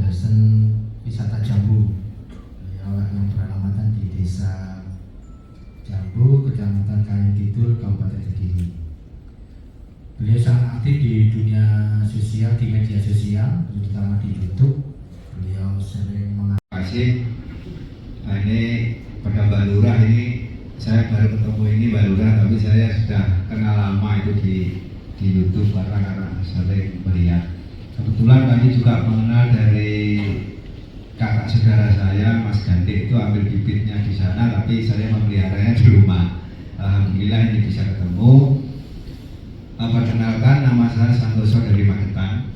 dosen wisata Jambu. Beliau yang beralamat di Desa Jambu, Kecamatan Kayu Kidul, Kabupaten Kediri. Beliau sangat aktif di dunia sosial, di media sosial, terutama di YouTube. Beliau sering kasih. Nah, ini pada Mbak Lurah ini saya baru ketemu ini Mbak Lurah, tapi saya sudah kenal lama itu di YouTube karena sering melihat. Kebetulan kami juga mengenal dari kakak saudara saya Mas Gandhi, itu ambil bibitnya di sana, tapi saya memeliharanya di rumah. Alhamdulillah ini bisa ketemu. Perkenalkan, nama saya Santoso dari Magetan.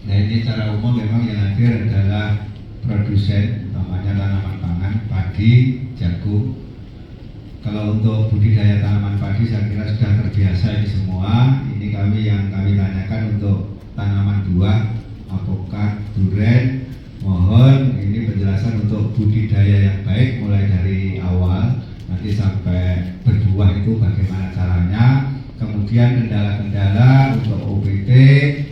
Nah, ini secara umum memang yang hadir adalah produsen, utamanya tanaman pangan, padi, jagung. Kalau untuk budidaya tanaman padi saya kira sudah terbiasa ini semua. Ini yang kami tanyakan untuk tanaman buah, alpukat, durian. Mohon ini penjelasan untuk budidaya yang baik mulai dari awal nanti sampai berbuah itu bagaimana caranya. Kemudian kendala-kendala untuk OPT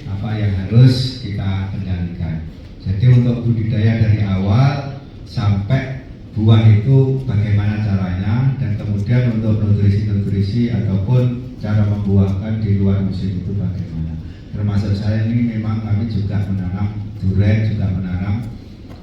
apa yang harus kita kendalikan. Jadi untuk budidaya dari awal sampai buah itu bagaimana caranya, dan kemudian untuk nutrisi ataupun cara membuahkan di luar musim itu bagaimana. Termasuk saya ini memang kami juga menanam durian, juga menanam.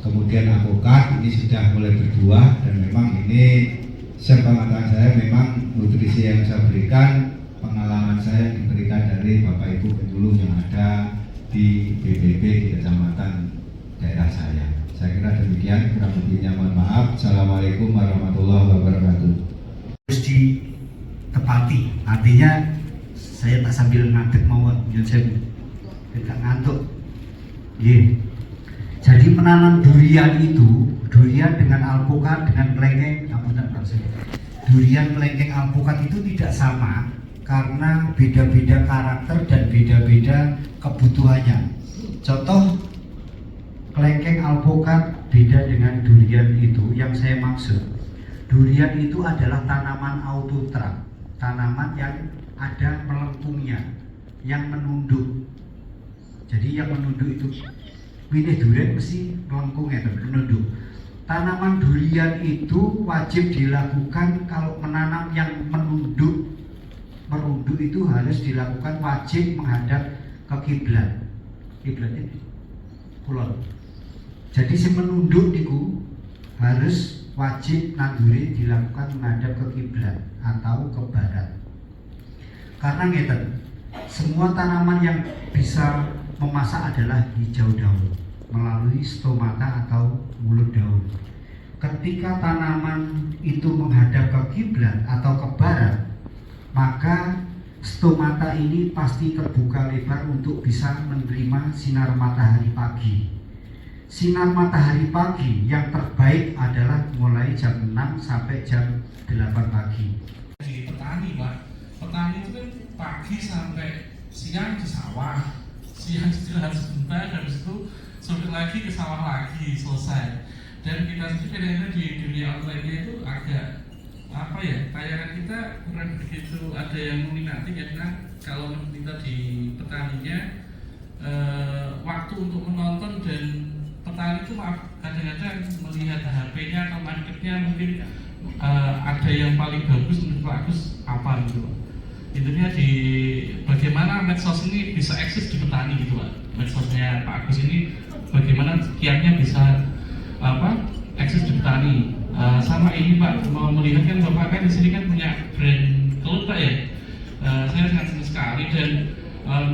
Kemudian alpukat ini sudah mulai berbuah, dan memang ini sepengetahuan saya memang nutrisi yang saya berikan, pengalaman saya diberikan dari Bapak Ibu penyuluh yang ada di BPP di kecamatan daerah saya. Saya kira demikian, kurang lebihnya mohon maaf. Assalamualaikum warahmatullahi wabarakatuh. Harus ditepati, artinya saya tak sambil ngadeg mau saya tidak ngantuk. Jadi menanam durian itu, durian dengan alpukat, dengan kelengkeng, durian, kelengkeng, alpukat itu tidak sama karena beda-beda karakter dan beda-beda kebutuhannya. Contoh, kelengkeng, alpukat beda dengan durian itu. Yang saya maksud, durian itu adalah tanaman autotrak, tanaman yang ada melengkungnya, yang menunduk. Jadi yang menunduk itu, pilih durian mesti melengkungnya, menunduk. Tanaman durian itu wajib dilakukan kalau menanam yang menunduk. Merunduk itu harus dilakukan wajib menghadap ke kiblat. Kiblat itu kulon. Jadi si menunduk itu harus wajib nanduri dilakukan menghadap ke kiblat atau ke barat. Karena ngeten, semua tanaman yang bisa memasak adalah hijau daun melalui stomata atau mulut daun. Ketika tanaman itu menghadap ke kiblat atau ke barat, maka stomata ini pasti terbuka lebar untuk bisa menerima sinar matahari pagi. Sinar matahari pagi yang terbaik adalah mulai jam 6 sampai jam 8 pagi. Di petani, Pak. Petani itu kan pagi sampai siang di sawah, siang istirahat sebentar, habis itu sore lagi ke sawah lagi, selesai. Dan kita sendiri kadang-kadang di dunia online itu agak tayangan kita kurang begitu ada yang meminati, karena kalau kita di petaninya waktu untuk menonton, dan petani itu kadang-kadang melihat HP-nya atau marketnya mungkin ada yang paling bagus, menurut Pak Agus apa gitu. Intinya di bagaimana medsos ini bisa eksis di petani gitu Pak. Medsosnya Pak Agus ini bagaimana kiatnya bisa eksis di petani. Sama ini Pak, mau melihat kan Bapak kan di sini kan punya brand kelut Pak ya. Saya sangat senang sekali, dan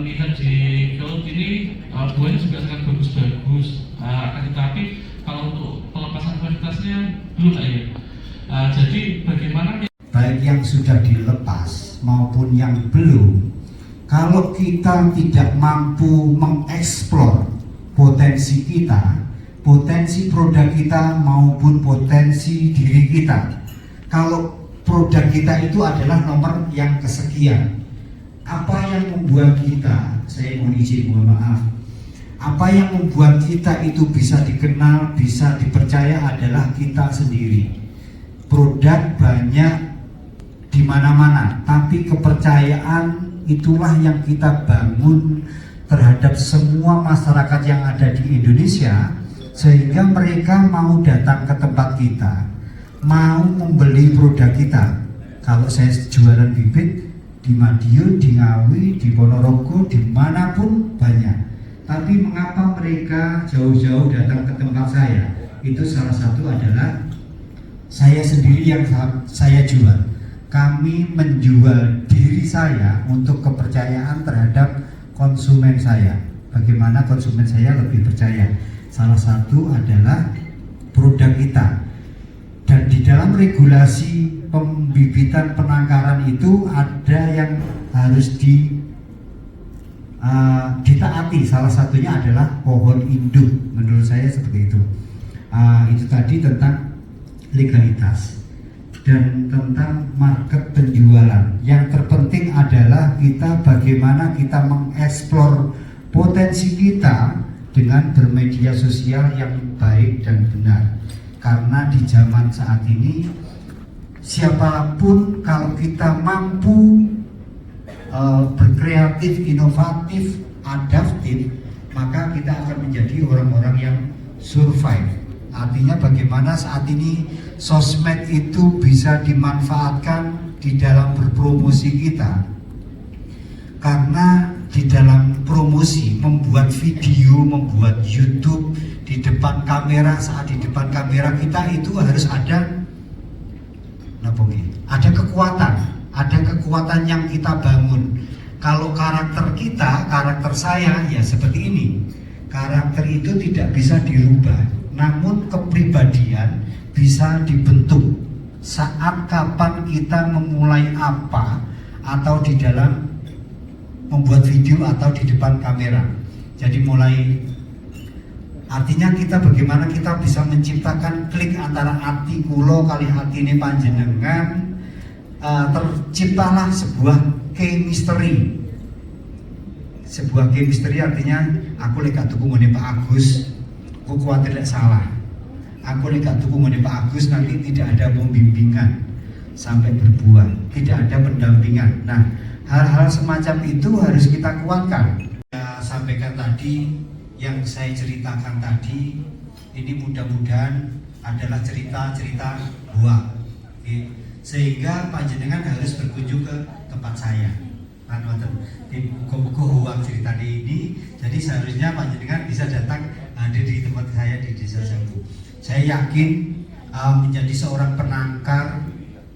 melihat di kelut ini buahnya juga sangat bagus-bagus. Akan tetapi kalau untuk pelepasan kualitasnya belum Pak ya. Jadi bagaimana baik yang sudah dilepas maupun yang belum, kalau kita tidak mampu mengeksplor potensi kita, potensi produk kita maupun potensi diri kita. Kalau produk kita itu adalah nomor yang kesekian, apa yang membuat kita, saya mohon maaf, apa yang membuat kita itu bisa dikenal, bisa dipercaya adalah kita sendiri. Produk banyak di mana-mana, tapi kepercayaan itulah yang kita bangun terhadap semua masyarakat yang ada di Indonesia sehingga mereka mau datang ke tempat kita, mau membeli produk kita. Kalau saya jualan bibit di Madiun, di Ngawi, di Ponorogo, dimanapun banyak. Tapi mengapa mereka jauh-jauh datang ke tempat saya? Itu salah satu adalah saya sendiri yang saya jual. Kami menjual diri saya untuk kepercayaan terhadap konsumen saya. Bagaimana konsumen saya lebih percaya? Salah satu adalah produk kita. Dan di dalam regulasi pembibitan penangkaran itu ada yang harus ditaati. Salah satunya adalah pohon induk. Menurut saya seperti itu. Itu tadi tentang legalitas dan tentang market penjualan. Yang terpenting adalah kita bagaimana kita mengeksplor potensi kita dengan bermedia sosial yang baik dan benar. Karena di zaman saat ini siapapun kalau kita mampu berkreatif, inovatif, adaptif, maka kita akan menjadi orang-orang yang survive. Artinya bagaimana saat ini sosmed itu bisa dimanfaatkan di dalam berpromosi kita. Karena di dalam promosi, membuat video, membuat YouTube di depan kamera, saat di depan kamera kita itu harus ada kekuatan yang kita bangun. Kalau karakter kita, karakter saya ya seperti ini. Karakter itu tidak bisa dirubah. Namun kepribadian bisa dibentuk saat kapan kita memulai apa, atau di dalam membuat video atau di depan kamera. Jadi mulai, artinya kita bagaimana kita bisa menciptakan klik antara ati kulo kali atine panjenengan, terciptalah sebuah chemistry. Sebuah chemistry artinya aku lek gak tuku ngene Pak Agus, aku khawatir tidak salah. Aku lek gak tuku ngene Pak Agus, nanti tidak ada pembimbingan sampai berbuah, tidak ada pendampingan. Nah, hal-hal semacam itu harus kita kuatkan. Saya sampaikan tadi, yang saya ceritakan tadi, ini mudah-mudahan adalah cerita-cerita buah, sehingga panjenengan harus berkunjung ke tempat saya. Di buku-buku uang cerita ini, jadi seharusnya panjenengan bisa datang hadir di tempat saya di Desa Jambu. Saya yakin menjadi seorang penangkar,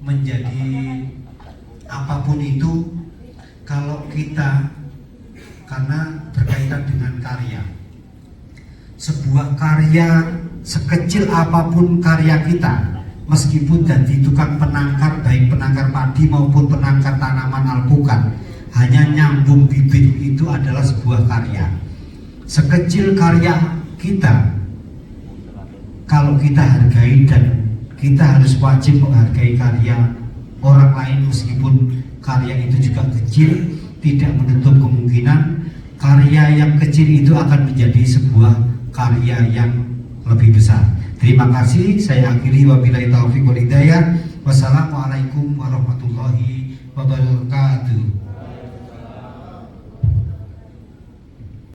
menjadi apapun itu, kalau kita, karena berkaitan dengan karya, sebuah karya sekecil apapun karya kita, meskipun jadi tukang penangkar, baik penangkar padi maupun penangkar tanaman alpukat, hanya nyambung bibit itu adalah sebuah karya. Sekecil karya kita, kalau kita hargai, dan kita harus wajib menghargai karya orang lain meskipun karya itu juga kecil, tidak menutup kemungkinan karya yang kecil itu akan menjadi sebuah karya yang lebih besar. Terima kasih, saya akhiri wabillahi taufiq wal hidayah. Wassalamualaikum warahmatullahi wabarakatuh.